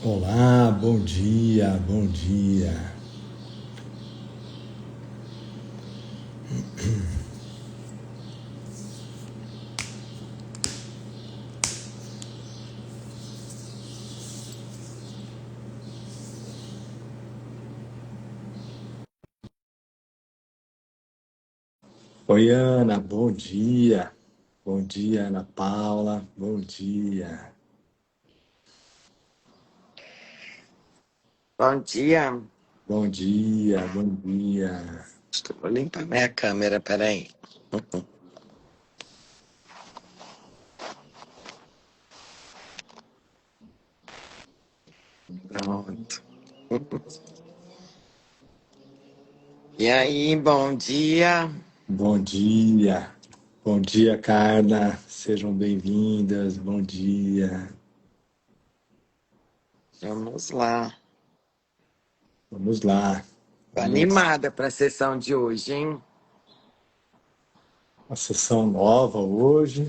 Olá, bom dia, bom dia. Oi, Ana, bom dia. Bom dia, Ana Paula, bom dia. Bom dia. Bom dia, bom dia. Vou limpar minha câmera, peraí. Pronto. E aí, bom dia. Bom dia. Bom dia, Carla. Sejam bem-vindas. Bom dia. Vamos lá. Vamos lá. Tô Vamos animada para a sessão de hoje, hein? uma sessão nova hoje.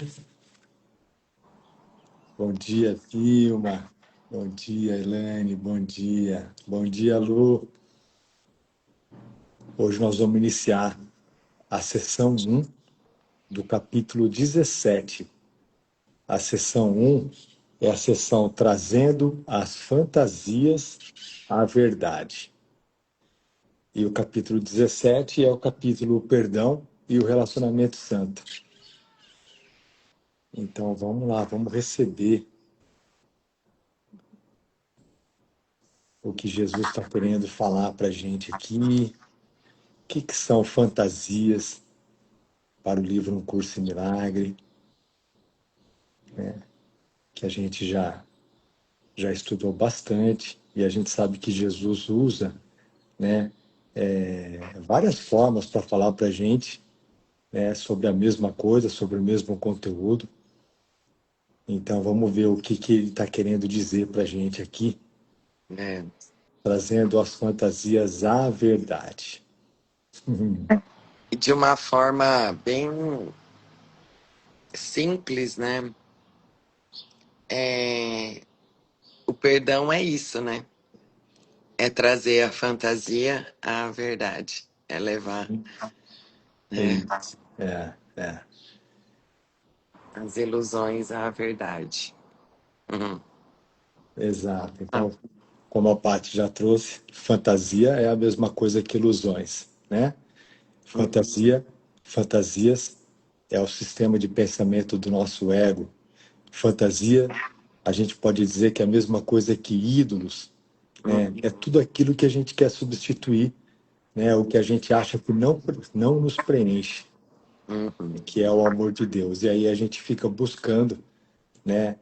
Bom dia, Vilma. Bom dia, Elaine. Bom dia. Bom dia, Lu. Hoje nós vamos iniciar a sessão um do capítulo 17. A sessão um é a sessão trazendo as fantasias à verdade. E o capítulo 17 é o capítulo perdão e o relacionamento santo. Então vamos lá, vamos receber o que Jesus está querendo falar para a gente aqui. O que são fantasias para o livro Um Curso em Milagre, que a gente já estudou bastante e a gente sabe que Jesus usa, né, várias formas para falar para a gente, né, sobre a mesma coisa, sobre o mesmo conteúdo. Então vamos ver o que ele está querendo dizer para a gente aqui, É. trazendo as fantasias à verdade. E de uma forma bem simples, né? É, o perdão é isso, né? É trazer a fantasia à verdade. É levar, É né, isso. É. as ilusões à verdade. Uhum. Exato. Ah, Então, como a Paty já trouxe, fantasia é a mesma coisa que ilusões, né? uhum. Fantasias é o sistema de pensamento do nosso ego. Fantasia, a gente pode dizer que é a mesma coisa que ídolos, né? É tudo aquilo que a gente quer substituir, né? O que a gente acha que não nos preenche, Uhum. que é o amor de Deus. E aí a gente fica buscando, né?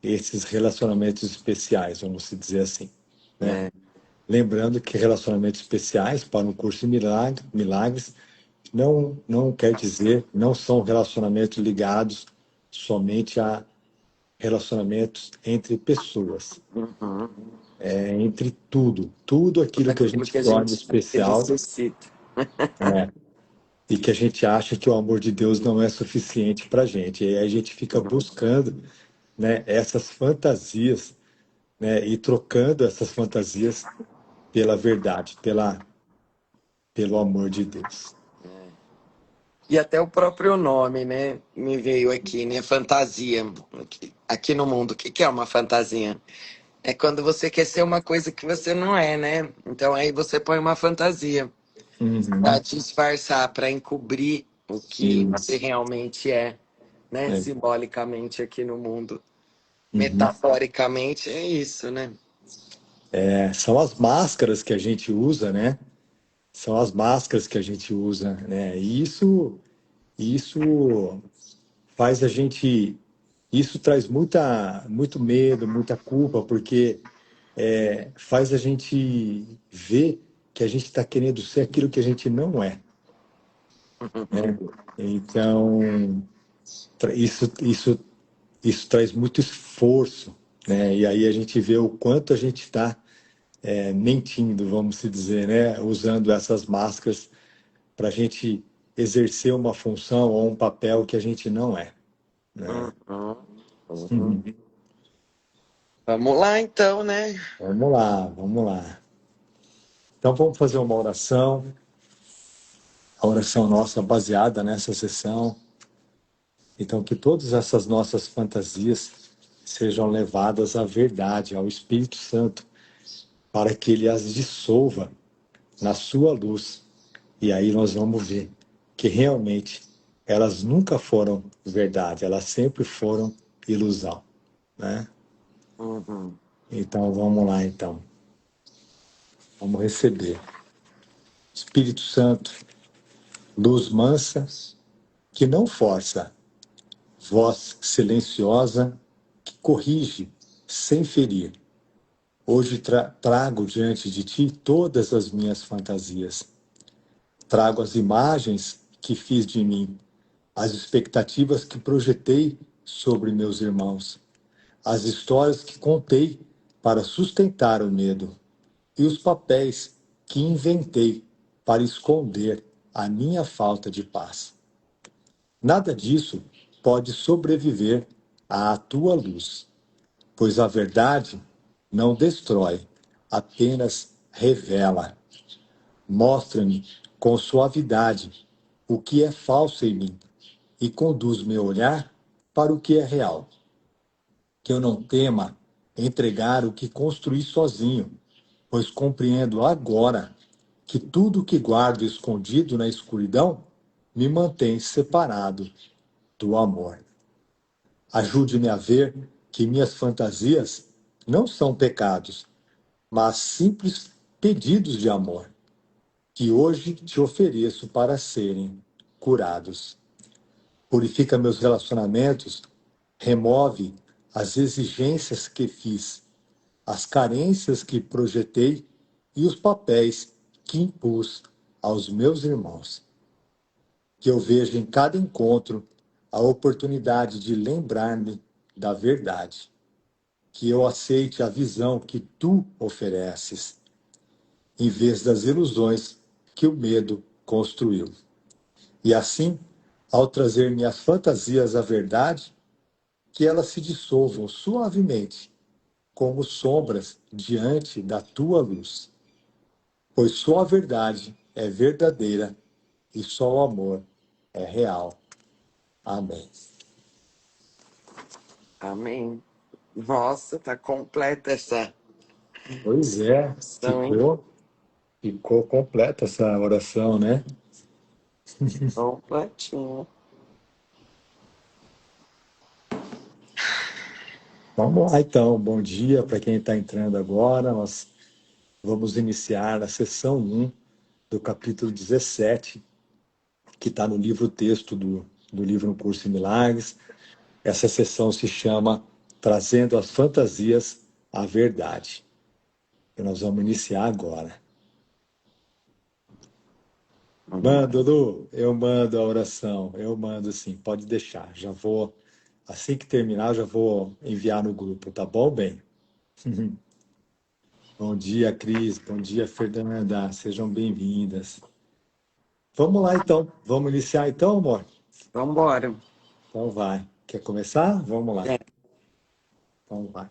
Esses relacionamentos especiais, vamos se dizer assim, né? É. Lembrando que relacionamentos especiais para um curso de milagres não quer dizer, não são relacionamentos ligados somente a relacionamentos entre pessoas, Uhum. é entre tudo Tudo aquilo que a aquilo gente que a torna gente especial, necessita. né? E que a gente acha que o amor de Deus não é suficiente para a gente. E aí a gente fica buscando, né, essas fantasias, né, e trocando essas fantasias pela verdade, pelo amor de Deus. E até o próprio nome, né? Me veio aqui, né? Fantasia. Aqui no mundo, o que que é uma fantasia? É quando você quer ser uma coisa que você não é, né? Então aí você põe uma fantasia para Uhum. disfarçar, para encobrir o que você Isso. realmente é, né? É. Simbolicamente aqui no mundo. Uhum. Metaforicamente é isso, né? São as máscaras que a gente usa, né? São as máscaras que a gente usa, né? E isso faz a gente, isso traz muito medo, muita culpa, porque faz a gente ver que a gente está querendo ser aquilo que a gente não é, né? Então, isso traz muito esforço, né? E aí a gente vê o quanto a gente está mentindo, vamos se dizer, né? Usando essas máscaras para a gente exercer uma função ou um papel que a gente não é, né? Uhum, uhum. Uhum. Vamos lá então, né? Vamos lá, vamos lá. Então vamos fazer uma oração, a oração nossa baseada nessa sessão. Então que todas essas nossas fantasias sejam levadas à verdade, ao Espírito Santo, para que ele as dissolva na sua luz. E aí nós vamos ver que realmente elas nunca foram verdade, elas sempre foram ilusão, né? Uhum. Então vamos lá então. Vamos receber. Espírito Santo, luz mansa, que não força, voz silenciosa, que corrige sem ferir. Hoje trago diante de ti todas as minhas fantasias. Trago as imagens que fiz de mim, as expectativas que projetei sobre meus irmãos, as histórias que contei para sustentar o medo e os papéis que inventei para esconder a minha falta de paz. Nada disso pode sobreviver à tua luz, pois a verdade não destrói, apenas revela. Mostra-me com suavidade o que é falso em mim e conduz meu olhar para o que é real. Que eu não tema entregar o que construí sozinho, pois compreendo agora que tudo que guardo escondido na escuridão me mantém separado do amor. Ajude-me a ver que minhas fantasias não são pecados, mas simples pedidos de amor, que hoje te ofereço para serem curados. Purifica meus relacionamentos, remove as exigências que fiz, as carências que projetei e os papéis que impus aos meus irmãos. Que eu veja em cada encontro a oportunidade de lembrar-me da verdade. Que eu aceite a visão que tu ofereces, em vez das ilusões que o medo construiu. E assim, ao trazer minhas fantasias à verdade, que elas se dissolvam suavemente, como sombras diante da tua luz. Pois só a verdade é verdadeira e só o amor é real. Amém. Amém. Nossa, tá completa essa Pois é, oração, hein? ficou completa essa oração, né? Completinho. Vamos lá então, bom dia para quem está entrando agora. Nós vamos iniciar a sessão 1 do capítulo 17, que está no livro texto do livro Um Curso em Milagres. Essa sessão se chama Trazendo as Fantasias à Verdade. E nós vamos iniciar agora. Mando, Lu, eu mando a oração, eu mando sim, pode deixar. Já vou, assim que terminar, já vou enviar no grupo, tá bom, bem? Bom dia, Cris, bom dia, Fernanda, sejam bem-vindas. Vamos lá então, vamos iniciar então, amor? Vamos embora. Então vai. Quer começar? Vamos lá. Então vai.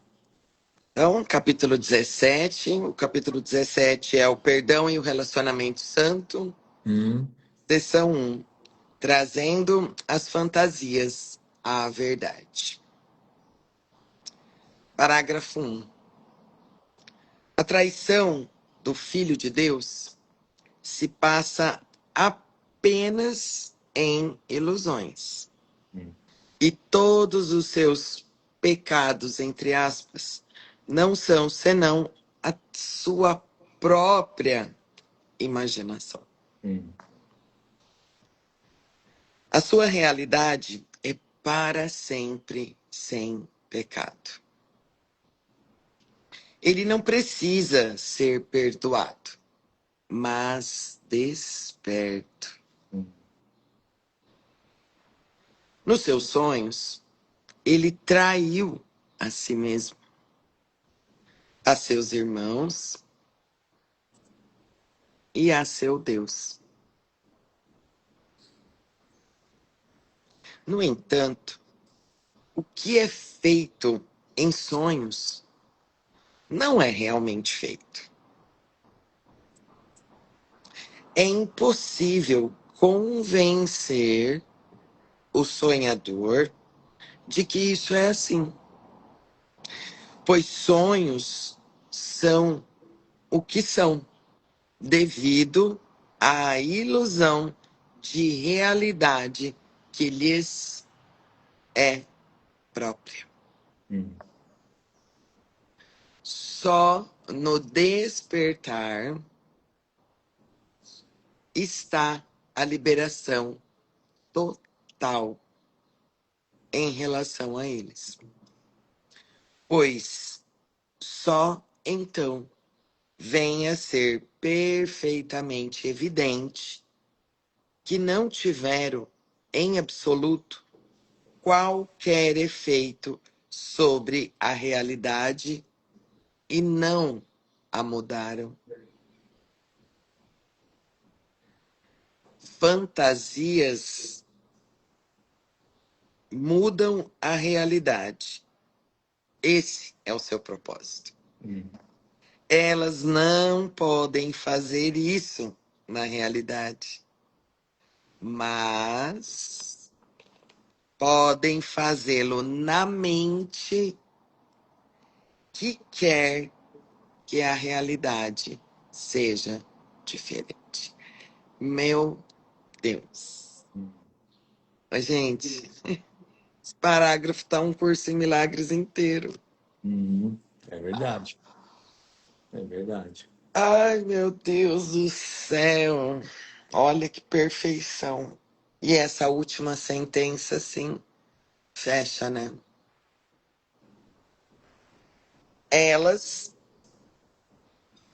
Então, capítulo 17. O capítulo 17 é o perdão e o relacionamento santo. Hum, Seção 1. Trazendo as fantasias à verdade. Parágrafo 1. A traição do Filho de Deus se passa apenas em ilusões. E todos os seus pecados, entre aspas, não são senão a sua própria imaginação. hum, A sua realidade é para sempre sem pecado. Ele não precisa ser perdoado, mas desperto. hum, Nos seus sonhos, ele traiu a si mesmo, a seus irmãos e a seu Deus. No entanto, o que é feito em sonhos não é realmente feito. É impossível convencer o sonhador de que isso é assim, pois sonhos são o que são, devido à ilusão de realidade que lhes é própria. Hum. Só no despertar está a liberação total em relação a eles, pois só então vem a ser perfeitamente evidente que não tiveram, em absoluto, qualquer efeito sobre a realidade e não a mudaram. Fantasias mudam a realidade. Esse é o seu propósito. Hum. Elas não podem fazer isso na realidade, mas podem fazê-lo na mente que quer que a realidade seja diferente. Meu Deus. Mas, gente, esse parágrafo tá um curso em milagres inteiro. É verdade. É verdade. Ai, meu Deus do céu. Olha que perfeição. E essa última sentença, assim, fecha, né? Elas,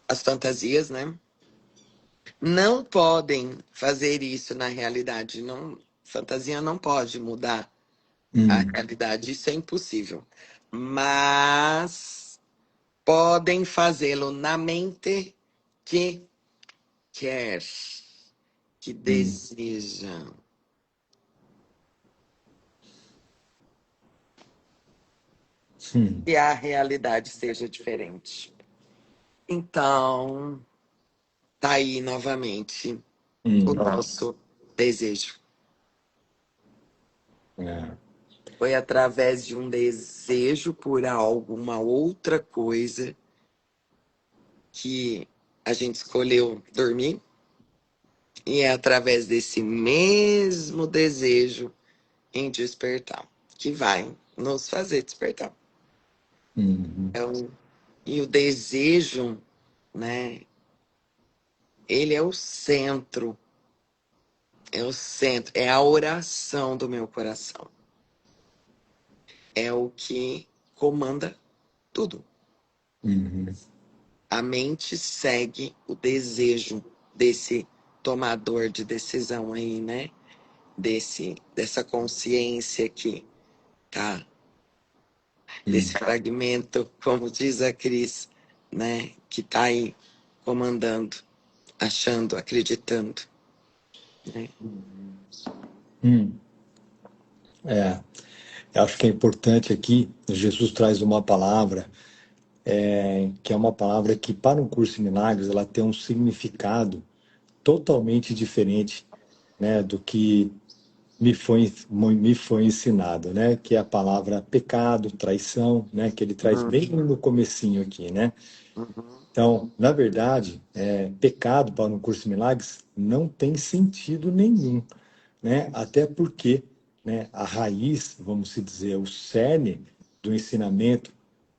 as fantasias, né? Não podem fazer isso na realidade. Não, fantasia não pode mudar a Hum. realidade. Isso é impossível. Mas podem fazê-lo na mente que quer, que Hum. deseja. Hum. Que a realidade seja diferente. Então, tá aí novamente o Hum. nosso desejo. É. Foi através de um desejo por alguma outra coisa que a gente escolheu dormir, e é através desse mesmo desejo em despertar que vai nos fazer despertar. Uhum. Então, e o desejo, né? Ele é o centro, é a oração do meu coração. É o que comanda tudo. Uhum. A mente segue o desejo desse tomador de decisão aí, né? Dessa consciência que tá, desse Hum. fragmento, como diz a Cris, né? Que tá aí comandando, achando, acreditando, né? Hum. É. Eu acho que é importante aqui, Jesus traz uma palavra, que é uma palavra que, para um curso em milagres, ela tem um significado totalmente diferente, né, do que me foi ensinado, né, que é a palavra pecado, traição, né, que ele traz bem Uhum, no comecinho aqui, né? uhum, Então, na verdade, pecado para um curso de milagres não tem sentido nenhum, né? Até porque, né, a raiz, vamos se dizer, o cerne do ensinamento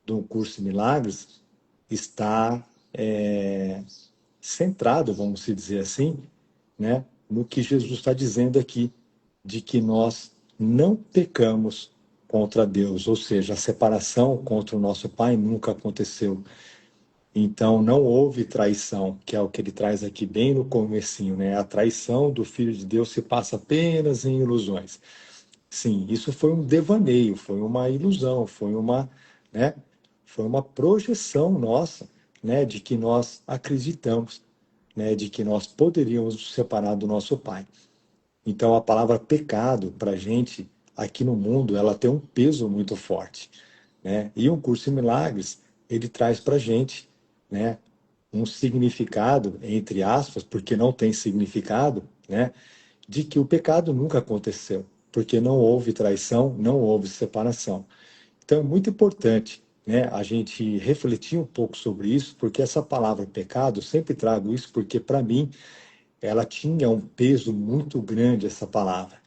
do curso de milagres está centrado, vamos se dizer assim, né, no que Jesus está dizendo aqui, de que nós não pecamos contra Deus, ou seja, a separação contra o nosso Pai nunca aconteceu. Então não houve traição, que é o que ele traz aqui bem no comecinho, né? A traição do Filho de Deus se passa apenas em ilusões. Sim, isso foi um devaneio, foi uma ilusão, né? Foi uma projeção nossa, né? De que nós acreditamos, né? De que nós poderíamos nos separar do nosso Pai. Então a palavra pecado para a gente aqui no mundo ela tem um peso muito forte, né? E um curso em milagres ele traz para a gente, né, um significado, entre aspas, porque não tem significado, né, de que o pecado nunca aconteceu, porque não houve traição, não houve separação. Então é muito importante, né, a gente refletir um pouco sobre isso, porque essa palavra pecado, eu sempre trago isso porque para mim ela tinha um peso muito grande, essa palavra,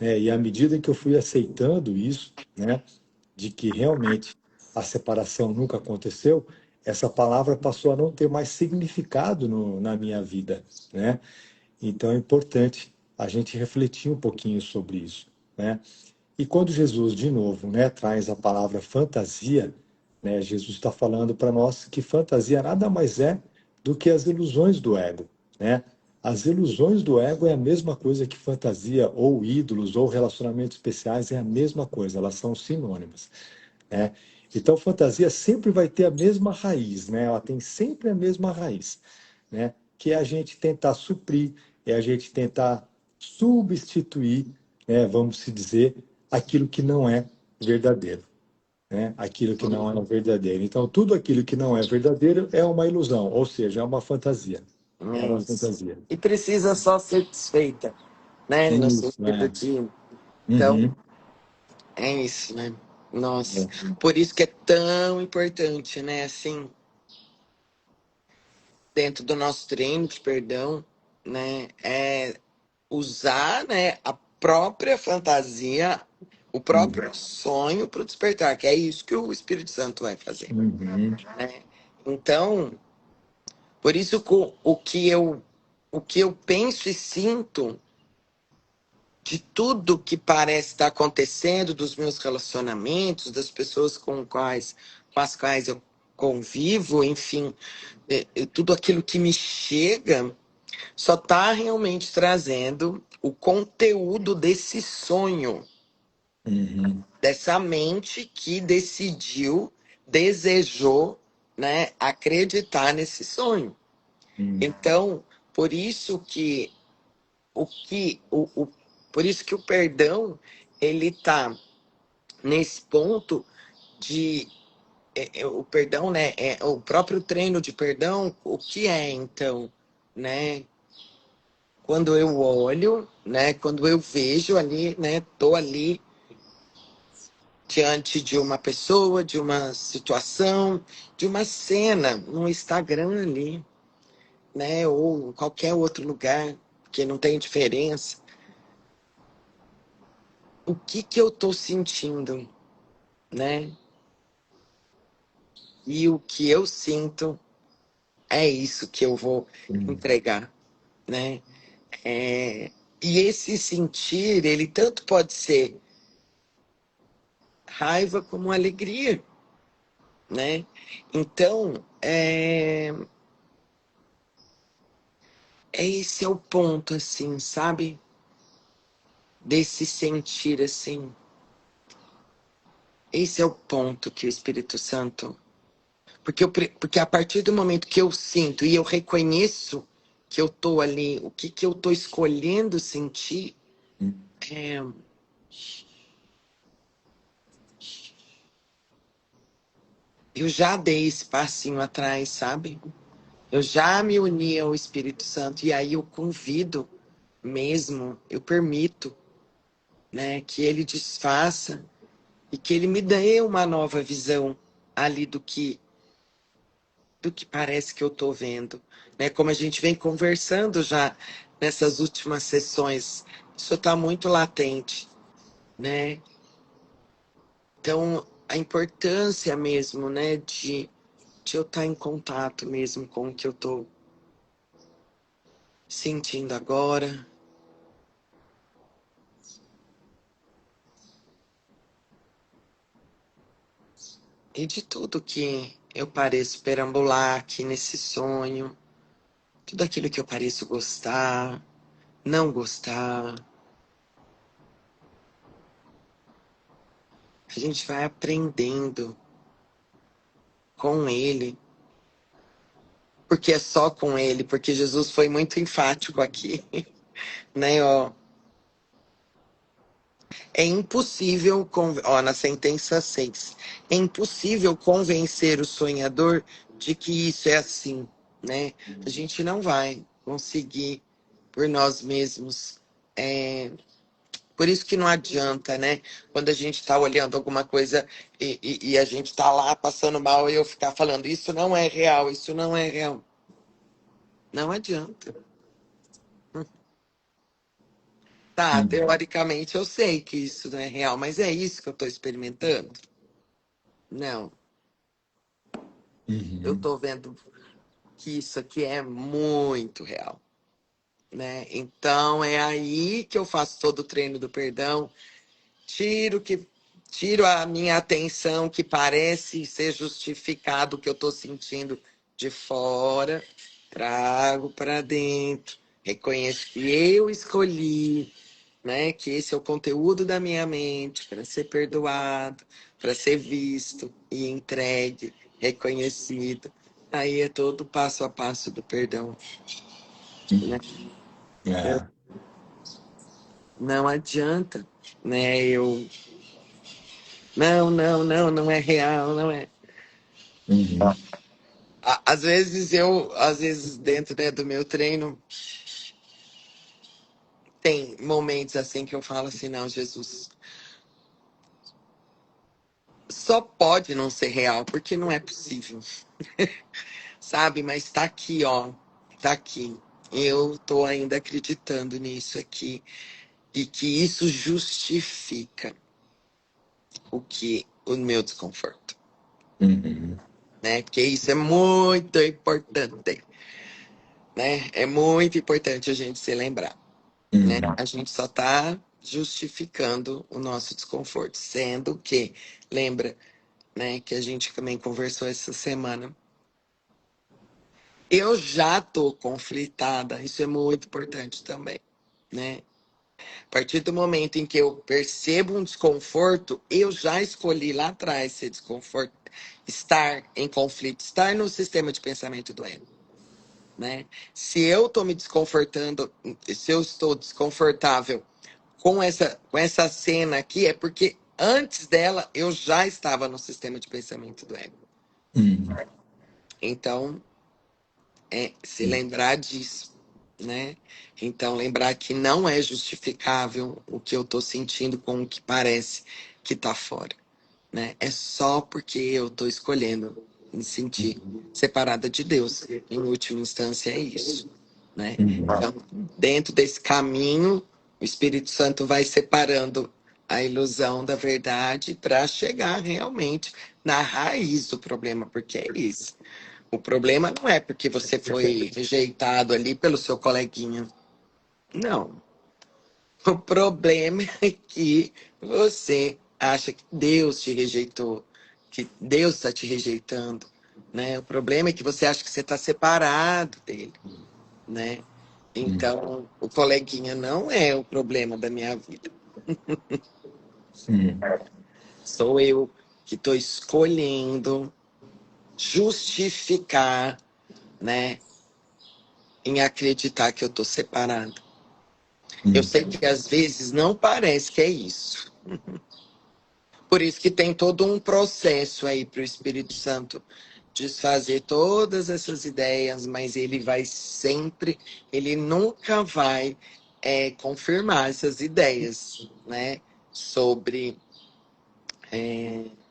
né? E à medida que eu fui aceitando isso, né, de que realmente a separação nunca aconteceu, essa palavra passou a não ter mais significado na minha vida, né? Então é importante a gente refletir um pouquinho sobre isso, né? E quando Jesus, de novo, né, traz a palavra fantasia, né, Jesus está falando para nós que fantasia nada mais é do que as ilusões do ego, né? As ilusões do ego é a mesma coisa que fantasia, ou ídolos, ou relacionamentos especiais, é a mesma coisa, elas são sinônimas, né? Então, fantasia sempre vai ter a mesma raiz, né? Ela tem sempre a mesma raiz, né? Que é a gente tentar suprir, é a gente tentar substituir, né? Vamos se dizer, aquilo que não é verdadeiro, né? Aquilo que não é verdadeiro. Então, tudo aquilo que não é verdadeiro é uma ilusão, ou seja, é uma fantasia. É É uma isso. fantasia. E precisa só ser desfeita, né? No Isso, sentido né? de. Então, Uhum. é isso, né? Nossa. É. Por isso que é tão importante, né? Assim, dentro do nosso treino de perdão, né? É usar, né, a própria fantasia, o Uhum. próprio sonho para o despertar, que é isso que o Espírito Santo vai fazer, Uhum. né? Então, por isso o que eu penso e sinto de tudo que parece estar acontecendo, dos meus relacionamentos, das pessoas com as quais eu convivo, enfim, tudo aquilo que me chega só está realmente trazendo o conteúdo desse sonho, Uhum. dessa mente que decidiu, desejou, né, acreditar nesse sonho. Uhum. Então, por isso que por isso que o perdão ele tá nesse ponto de o perdão, né, é o próprio treino de perdão, o que é então, né? Quando eu olho, né, quando eu vejo ali, né, tô ali diante de uma pessoa, de uma situação, de uma cena no Instagram ali, né, ou em qualquer outro lugar, que não tem diferença. O que que eu tô sentindo, né? E o que eu sinto é isso que eu vou Uhum. entregar, né? É, e esse sentir, ele tanto pode ser raiva como alegria, né? Então, esse é o ponto, assim, sabe? Desse sentir, assim. Esse é o ponto que o Espírito Santo. Porque a partir do momento que eu sinto e eu reconheço que eu tô ali, o que que eu tô escolhendo sentir, é, eu já dei esse passinho atrás, sabe? Eu já me uni ao Espírito Santo e aí eu convido mesmo, eu permito, né, que ele desfaça e que ele me dê uma nova visão ali do que parece que eu tô vendo, né? Como a gente vem conversando já nessas últimas sessões, isso está muito latente, né? Então, a importância mesmo, né, de eu estar em contato mesmo com o que eu tô sentindo agora e de tudo que eu pareço perambular aqui nesse sonho, tudo aquilo que eu pareço gostar, não gostar. A gente vai aprendendo com ele, porque é só com ele, porque Jesus foi muito enfático aqui, né, ó. É impossível, na sentença 6, é impossível convencer o sonhador de que isso é assim, né? A gente não vai conseguir por nós mesmos. É, por isso que não adianta, né? Quando a gente está olhando alguma coisa e a gente está lá passando mal e eu ficar falando, isso não é real, isso não é real. Não adianta. Tá, Uhum. teoricamente eu sei que isso não é real, mas é isso que eu estou experimentando? Não. Eu Uhum. estou vendo que isso aqui é muito real, né? Então é aí que eu faço todo o treino do perdão, tiro que tiro a minha atenção que parece ser justificado o que eu estou sentindo de fora, trago para dentro, reconheço que eu escolhi, né? Que esse é o conteúdo da minha mente para ser perdoado, para ser visto e entregue, reconhecido. Aí é todo passo a passo do perdão, né? Eu- É. não adianta, né? Eu não é real, não é. Uhum. Às vezes dentro, né, do meu treino tem momentos assim que eu falo assim, não, Jesus, só pode não ser real, porque não é possível. Sabe? Mas tá aqui, ó. Tá aqui. Eu tô ainda acreditando nisso aqui. E que isso justifica o meu desconforto, Uhum. né? Porque isso é muito importante, né? É muito importante a gente se lembrar, né? Uhum. A gente só tá justificando o nosso desconforto, sendo que, lembra, né, que a gente também conversou essa semana. Eu já tô conflitada, isso é muito importante também, né? A partir do momento em que eu percebo um desconforto, eu já escolhi lá atrás ser desconforto, estar em conflito, estar no sistema de pensamento do ego, né? Se eu estou me desconfortando, se eu estou desconfortável com essa cena aqui, é porque antes dela eu já estava no sistema de pensamento do ego. Uhum. Então, se lembrar disso, né? Então, lembrar que não é justificável o que eu estou sentindo com o que parece que está fora, né? É só porque eu estou escolhendo me sentir separada de Deus. Em última instância, é isso, né? Uhum. Então, dentro desse caminho, o Espírito Santo vai separando a ilusão da verdade para chegar realmente na raiz do problema, porque é isso. O problema não é porque você foi rejeitado ali pelo seu coleguinha. Não. O problema é que você acha que Deus te rejeitou, que Deus está te rejeitando, né? O problema é que você acha que você está separado dele, né? Então, o coleguinha não é o problema da minha vida. Uhum. Sou eu que estou escolhendo justificar, né? Em acreditar que eu estou separado. Eu Uhum. sei que às vezes não parece que é isso. Por isso que tem todo um processo aí para o Espírito Santo desfazer todas essas ideias, mas ele vai sempre, ele nunca vai confirmar essas ideias, né? Sobre,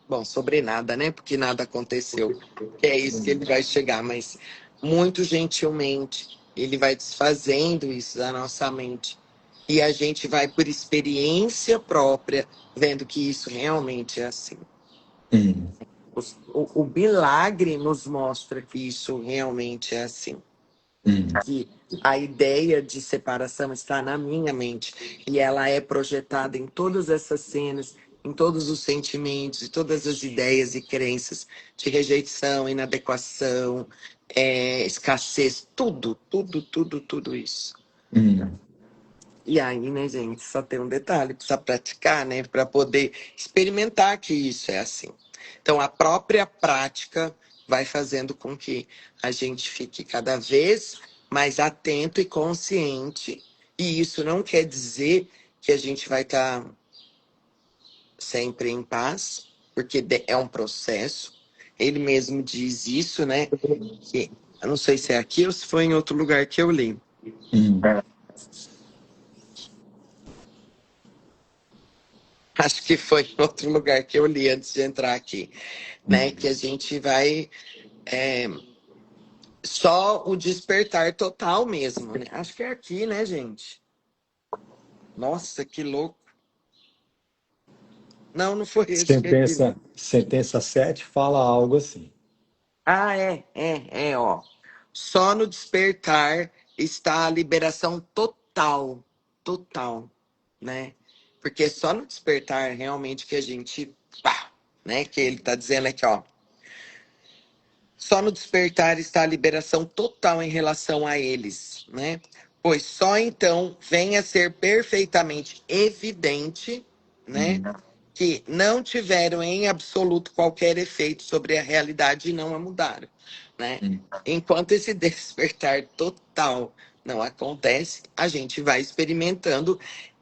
bom, sobre nada, né? Porque nada aconteceu. Que é isso que ele vai chegar, mas muito gentilmente ele vai desfazendo isso da nossa mente. E a gente vai, por experiência própria, vendo que isso realmente é assim. Uhum. O milagre nos mostra que isso realmente é assim. Uhum. Que a ideia de separação está na minha mente e ela é projetada em todas essas cenas, em todos os sentimentos e todas as ideias e crenças de rejeição, inadequação, escassez, tudo, tudo, tudo, tudo isso. Uhum. E aí, né, gente, só tem um detalhe, precisa praticar, né, para poder experimentar que isso é assim. Então, a própria prática vai fazendo com que a gente fique cada vez mais atento e consciente. E isso não quer dizer que a gente vai estar sempre em paz, porque é um processo. Ele mesmo diz isso, né? Que, eu não sei se é aqui ou se foi em outro lugar que eu li. Hum. Acho que foi em outro lugar que eu li antes de entrar aqui, né? Que a gente vai só o despertar total mesmo, né? Acho que é aqui, né, gente? Nossa, que louco. Não, não foi, acho que é aqui. Sentença 7 fala algo assim. Ah, ó. Só no despertar está a liberação total, total, né? Porque só no despertar realmente que a gente, pá, né? Que ele tá dizendo aqui, ó. Só no despertar está a liberação total em relação a eles, né? Pois só então vem a ser perfeitamente evidente, né? Que não tiveram em absoluto qualquer efeito sobre a realidade e não a mudaram, né? Enquanto esse despertar total não acontece, a gente vai experimentando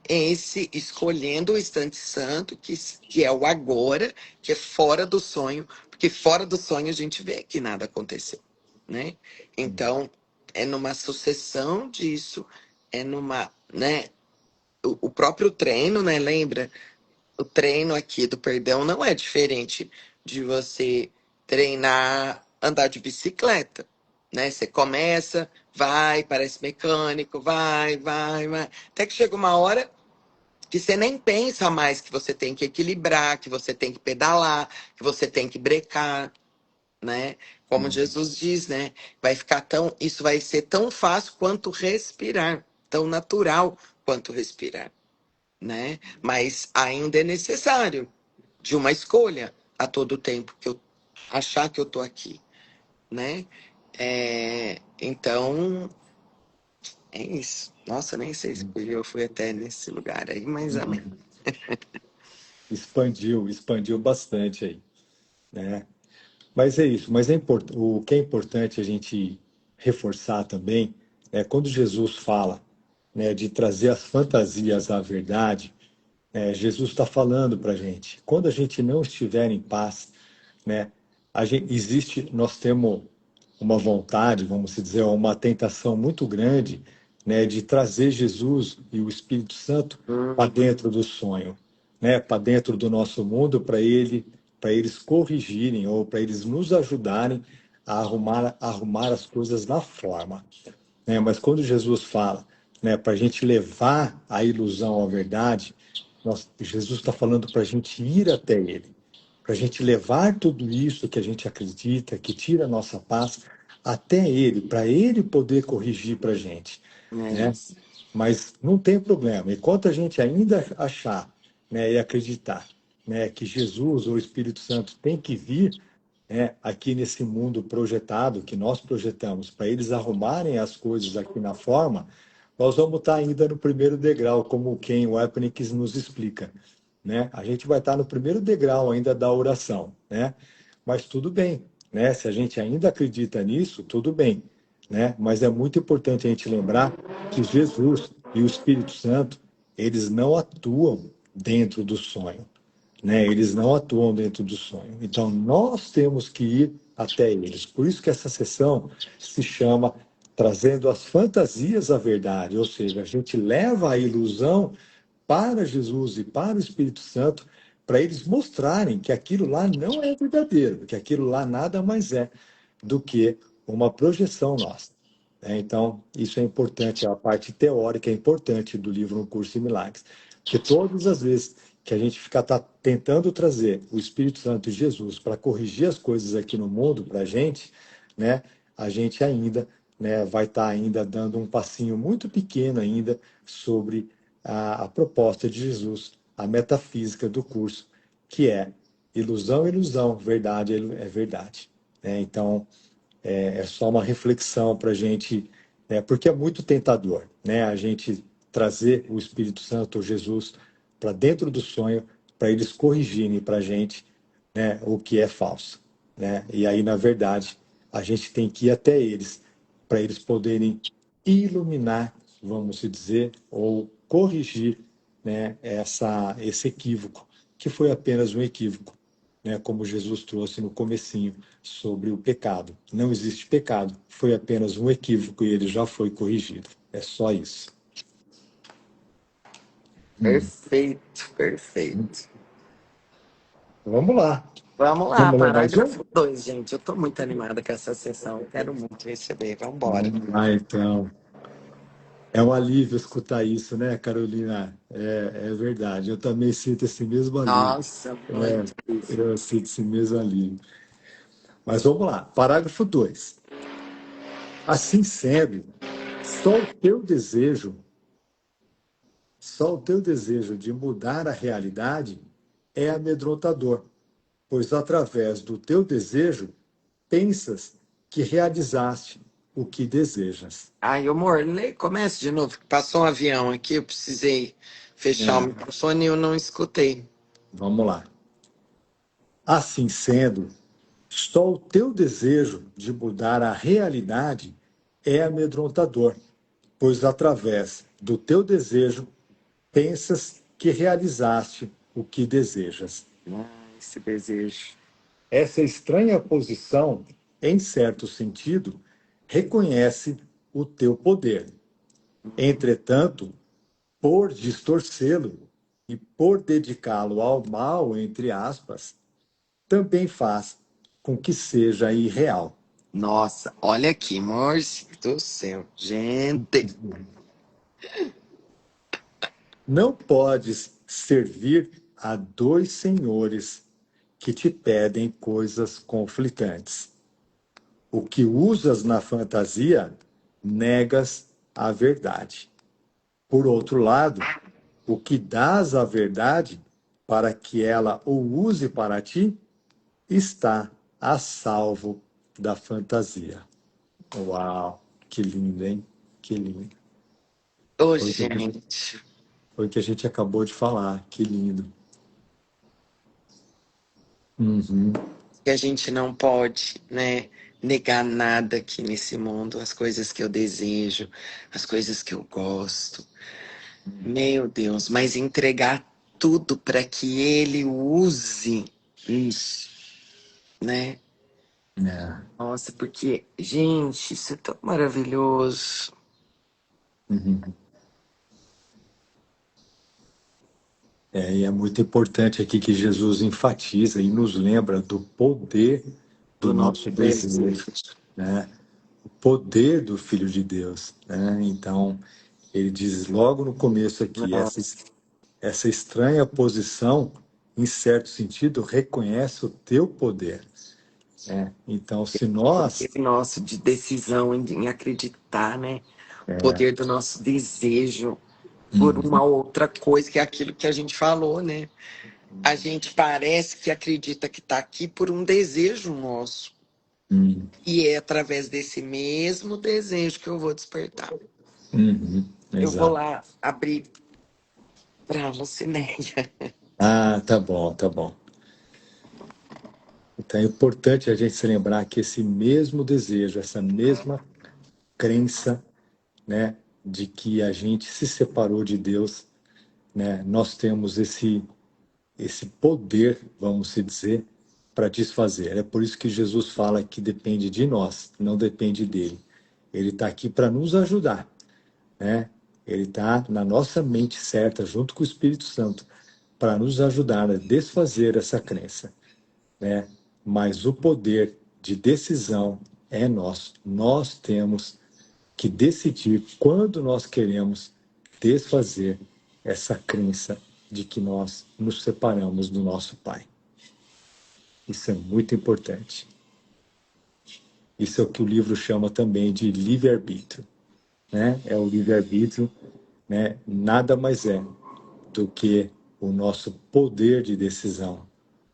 esse, escolhendo o instante santo, que é o agora, que é fora do sonho, porque fora do sonho a gente vê que nada aconteceu, né? Então, é numa sucessão disso, é numa, né? O próprio treino, né? Lembra? O treino aqui do perdão não é diferente de você treinar andar de bicicleta, né? Você começa, vai, parece mecânico, vai, até que chega uma hora que você nem pensa mais que você tem que equilibrar, que você tem que pedalar, que você tem que brecar, né? Como Jesus diz, né? Vai ficar tão, isso vai ser tão fácil quanto respirar, tão natural quanto respirar, né? Mas ainda é necessário de uma escolha a todo tempo que eu achar que eu tô aqui, né? Então, é isso. Nossa, nem sei se eu fui até nesse lugar aí, mas amém. Expandiu bastante aí, né? Mas é isso. Mas o que é importante a gente reforçar também é quando Jesus fala, né, de trazer as fantasias à verdade. Jesus está falando para a gente. Quando a gente não estiver em paz, né, nós temos uma vontade, vamos dizer, uma tentação muito grande, né, de trazer Jesus e o Espírito Santo para dentro do sonho, né, para dentro do nosso mundo, para eles corrigirem ou para eles nos ajudarem a arrumar as coisas na forma, né? Mas quando Jesus fala, né, para a gente levar a ilusão à verdade, Jesus está falando para a gente ir até Ele, para a gente levar tudo isso que a gente acredita, que tira a nossa paz, até Ele, para Ele poder corrigir para a gente, É né? isso. Mas não tem problema. Enquanto a gente ainda achar, né, e acreditar, né, que Jesus ou o Espírito Santo tem que vir, né, aqui nesse mundo projetado, que nós projetamos, para eles arrumarem as coisas aqui na forma, nós vamos estar ainda no primeiro degrau, como o Ken Wapnick nos explica, né? A gente vai estar no primeiro degrau ainda da oração, né? Mas tudo bem, né? Se a gente ainda acredita nisso, tudo bem, né? Mas é muito importante a gente lembrar que Jesus e o Espírito Santo, eles não atuam dentro do sonho, né? Eles não atuam dentro do sonho. Então, nós temos que ir até eles. Por isso que essa sessão se chama Trazendo as Fantasias à Verdade, ou seja, a gente leva a ilusão para Jesus e para o Espírito Santo para eles mostrarem que aquilo lá não é verdadeiro, que aquilo lá nada mais é do que uma projeção nossa, né? Então, isso é importante, a parte teórica é importante do livro Um Curso em Milagres, porque todas as vezes que a gente fica tentando trazer o Espírito Santo e Jesus para corrigir as coisas aqui no mundo para a gente, né, a gente ainda, né, vai estar ainda dando um passinho muito pequeno ainda sobre a proposta de Jesus, a metafísica do curso, que é ilusão, ilusão, verdade é verdade, né? Então, é só uma reflexão para a gente, né, porque é muito tentador, né, a gente trazer o Espírito Santo ou Jesus para dentro do sonho, para eles corrigirem para a gente, né, o que é falso, né? E aí, na verdade, a gente tem que ir até eles para eles poderem iluminar, vamos dizer, ou corrigir, né, esse equívoco que foi apenas um equívoco, né? Como Jesus trouxe no comecinho sobre o pecado. Não existe pecado, foi apenas um equívoco e ele já foi corrigido. É só isso. Perfeito, perfeito. Vamos lá. Vamos lá, Vamos ler mais um? parágrafo 2, gente. Eu tô muito animada com essa sessão. Quero muito receber. Vamos embora. Vamos lá, então. É um alívio escutar isso, né, Carolina? É verdade. Eu também sinto esse mesmo alívio. Nossa, muito. Eu sinto esse mesmo alívio. Mas vamos lá. Parágrafo 2. Assim sendo, só o teu desejo de mudar a realidade é amedrontador, pois através do teu desejo pensas que realizaste o que desejas. Ai, amor, comece de novo. Passou um avião aqui, eu precisei fechar o É, microfone e eu não escutei. vamos lá. Assim sendo, só o teu desejo de mudar a realidade é amedrontador, pois através do teu desejo pensas que realizaste o que desejas. Esse desejo. Essa estranha posição, em certo sentido, reconhece o teu poder. Entretanto, por distorcê-lo e por dedicá-lo ao mal, entre aspas, também faz com que seja irreal. Nossa, olha aqui, amor do céu. Gente, Não podes servir a dois senhores que te pedem coisas conflitantes. O que usas na fantasia, negas a verdade. Por outro lado, o que dás à verdade para que ela o use para ti, está a salvo da fantasia. Uau, que lindo, hein? Que lindo. ô Foi o que a gente, gente, foi o que a gente acabou de falar. Que lindo. Uhum. que a gente não pode, né, negar nada aqui nesse mundo, as coisas que eu desejo, as coisas que eu gosto. Meu Deus, mas entregar tudo para que ele use isso, né? É. Nossa, porque, gente, isso é tão maravilhoso. Uhum. E é muito importante aqui que Jesus enfatiza e nos lembra do poder do Do nosso nosso desejo, desejo. né? O poder do Filho de Deus, né? Então, ele diz logo no começo aqui, Nossa, essa estranha posição, em certo sentido, reconhece o teu poder, né? Então, se nós... poder nosso de decisão em acreditar, né? O poder do nosso desejo por uma outra coisa, que é aquilo que a gente falou, né? A gente parece que acredita que está aqui por um desejo nosso. Hum, E é através desse mesmo desejo que eu vou despertar. Eu vou exato. lá abrir para a Lucinéia. Ah, tá bom, tá bom. Então é importante a gente se lembrar que esse mesmo desejo, essa mesma crença, né, de que a gente se separou de Deus, né, nós temos esse poder, vamos se dizer, para desfazer. É por isso que Jesus fala que depende de nós, não depende dele. Ele está aqui para nos ajudar, né? Ele está na nossa mente certa, junto com o Espírito Santo, para nos ajudar a desfazer essa crença, né? Mas o poder de decisão é nosso. Nós temos que decidir quando nós queremos desfazer essa crença de que nós nos separamos do nosso Pai. Isso é muito importante. Isso é o que o livro chama também de livre-arbítrio, né? É o livre-arbítrio, né? Nada mais é do que o nosso poder de decisão,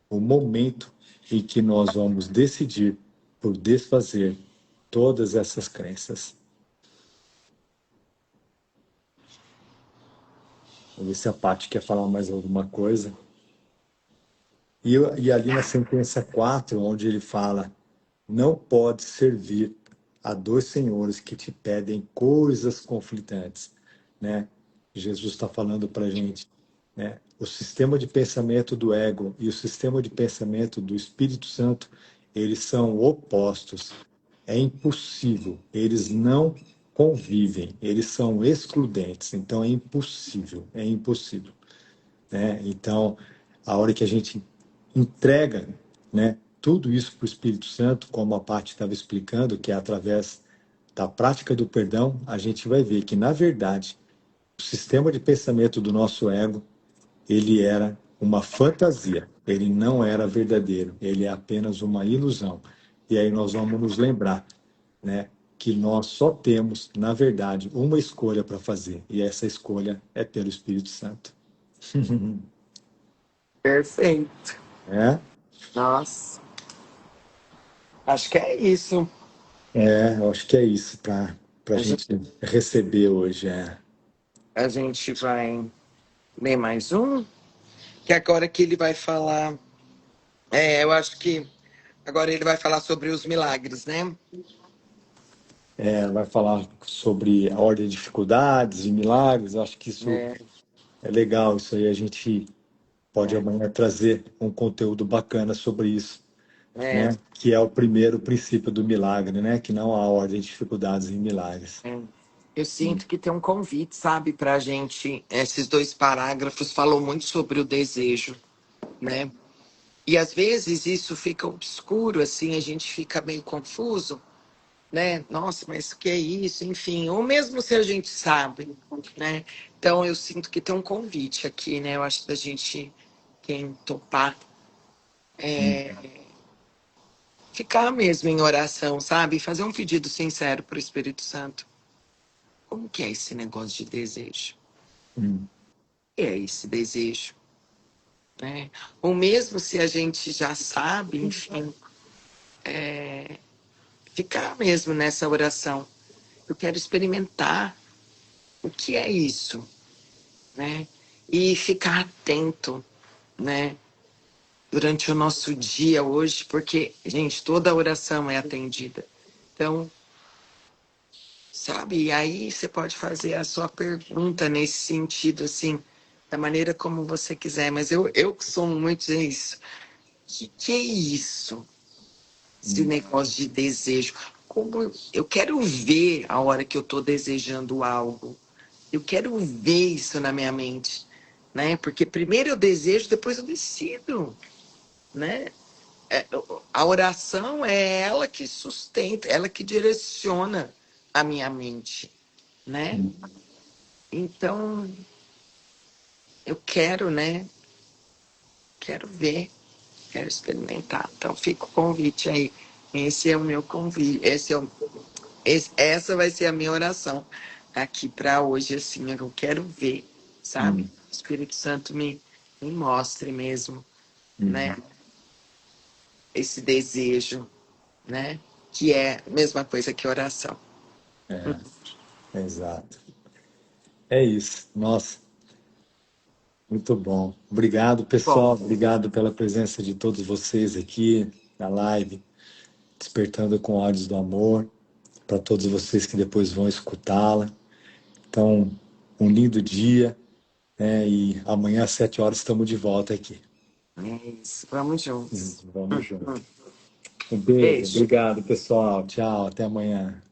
o momento em que nós vamos decidir por desfazer todas essas crenças. Vamos ver se a Paty quer falar mais alguma coisa. E ali na sentença 4, onde ele fala: não pode servir a dois senhores que te pedem coisas conflitantes, né? Jesus está falando para a gente. né? O sistema de pensamento do ego e o sistema de pensamento do Espírito Santo, eles são opostos. É impossível, eles não convivem, eles são excludentes, então é impossível, né? Então, a hora que a gente entrega, né, tudo isso para o Espírito Santo, como a parte estava explicando, que é através da prática do perdão, a gente vai ver que, na verdade, o sistema de pensamento do nosso ego, ele era uma fantasia, ele não era verdadeiro, ele é apenas uma ilusão. E aí nós vamos nos lembrar, né, que nós só temos, na verdade, uma escolha para fazer, e essa escolha é pelo Espírito Santo. Perfeito. É? Nossa, acho que é isso. Eu acho que é isso para a A gente, gente receber hoje. a gente vai ler mais um, que agora que ele vai falar. Eu acho que agora ele vai falar sobre os milagres, né? Vai falar sobre a ordem de dificuldades e milagres. Eu acho que isso É, é legal. Isso aí a gente pode é, amanhã trazer um conteúdo bacana sobre isso, é, né? Que é o primeiro princípio do milagre, né? Que não há ordem de dificuldades e milagres. é. Eu sinto que tem um convite, sabe, para a gente. Esses dois parágrafos falam muito sobre o desejo, né? E às vezes isso fica obscuro, assim, a gente fica meio confuso, né? Nossa, mas o que é isso? Enfim, ou mesmo se a gente sabe, né? Então eu sinto que tem um convite aqui, né? Eu acho que a gente, quem topar, ficar mesmo em oração, sabe? Fazer um pedido sincero para o Espírito Santo. Como que é esse negócio de desejo? Hum. O que é esse desejo? Né? Ou mesmo se a gente já sabe, enfim, ficar mesmo nessa oração. Eu quero experimentar o que é isso, né? E ficar atento, né? Durante o nosso dia hoje, porque, gente, toda oração é atendida. Então, sabe? E aí você pode fazer a sua pergunta nesse sentido, assim, da maneira como você quiser. Mas eu que sou muito isso. Que é isso? Esse Hum. negócio de desejo. Como eu quero ver a hora que eu estou desejando algo. Eu quero ver isso na minha mente, né? Porque primeiro eu desejo, depois eu decido, né? É, a oração é ela que sustenta, ela que direciona a minha mente, né? Então, eu quero, né? Quero ver, quero experimentar. Então, fica o convite aí. Esse é o meu convite. Essa vai ser a minha oração aqui para hoje, assim. Eu quero ver, sabe? Hum. O Espírito Santo me mostre mesmo, né? Hum. Esse desejo, né? Que é a mesma coisa que oração. Exato. É isso. Nossa, muito bom. Obrigado, Bom, pessoal. Obrigado pela presença de todos vocês aqui na live, Despertando com Ódios do Amor, para todos vocês que depois vão escutá-la. Então, um lindo dia, né? E amanhã às 7 horas estamos de volta aqui. é isso. Vamos juntos. Vamos junto. Um beijo. Beijo. Obrigado, pessoal. Tchau. Até amanhã.